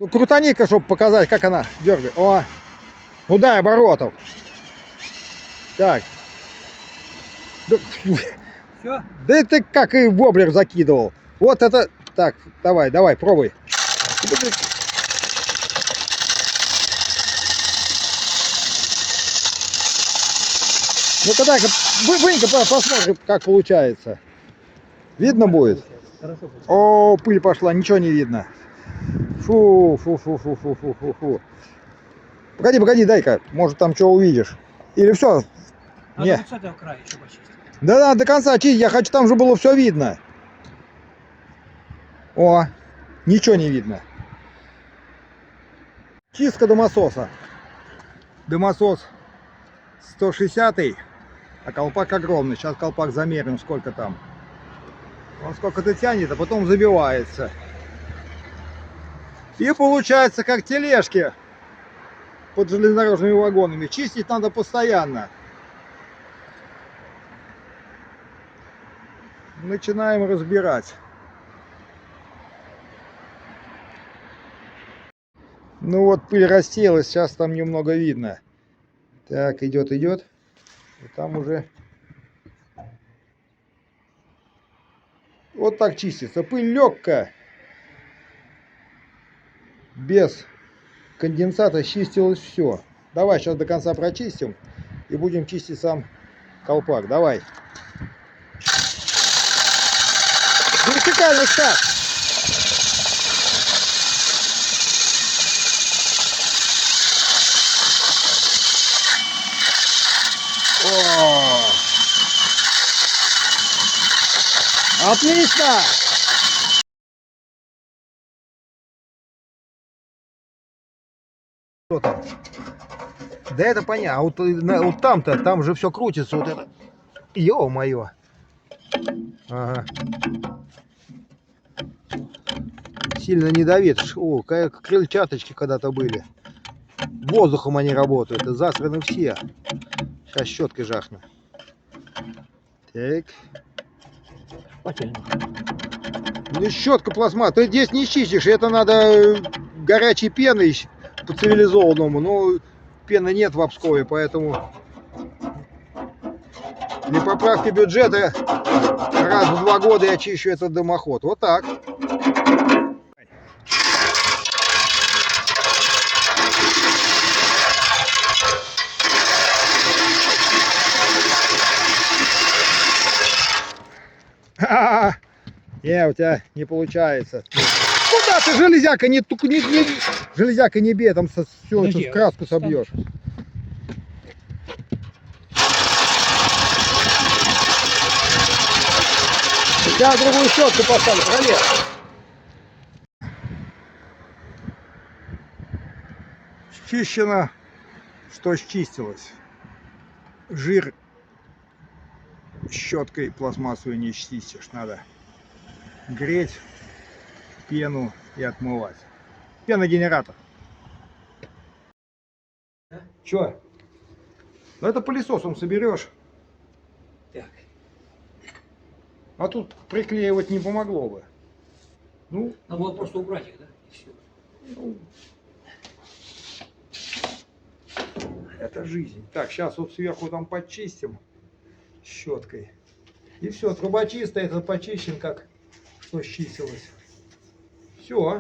Ну, крутани-ка, чтобы показать, как она дергает. О, удар оборотов. Так. Да, Все? да это как и воблер закидывал. Вот это. Так, давай, пробуй. Ну-ка, дай-ка, вынь-ка посмотрим, как получается. Видно будет? Хорошо получается. О, пыль пошла, ничего не видно. Фу. Погоди, дай-ка, может там что увидишь. Или все? Надо Не. вот с этого края еще почистить. Да надо до конца чистить, я хочу, там же было все видно. О, ничего не видно. Чистка дымососа. Дымосос 160-й, а колпак огромный. Сейчас колпак замерим, сколько там. Он сколько-то тянет, а потом забивается. И получается, как тележки под железнодорожными вагонами. Чистить надо постоянно. Начинаем разбирать. Ну вот пыль рассеялась, сейчас там немного видно. Так, идет. И там уже... Вот так чистится. Пыль легкая. Без конденсата чистилось все. Давай сейчас до конца прочистим и будем чистить сам колпак. Давай. Вертикальный старт. О! Отлично! Что там? Да это понятно. А вот там-то, там же все крутится. Вот это. Ё-моё. Ага. Сильно не давит. О, как крыльчаточки когда-то были. Воздухом они работают. И засраны все. Сейчас щеткой жахну. Так. Ну, щетка пластмасс. Ты здесь не чистишь. Это надо горячей пеной по цивилизованному. Но пены нет в Обскове, поэтому для поправки бюджета раз в 2 года я чищу этот дымоход. Вот так. Не, у тебя не получается. Куда ты, железяка, железяка не бей, там все эту краску собьешь. Сейчас другую щетку поставлю, проверь. Счищено, что счистилось. Жир щеткой пластмассовой не чистишь, надо греть пену и отмывать. Пеногенератор. Че? Ну это пылесосом соберешь. Так. А тут приклеивать не помогло бы. Ну, надо было просто убрать их, да? И все. Ну, это жизнь. Так, сейчас вот сверху там почистим щеткой. И все, труба чистая, это почищен, как что счистилось. Все.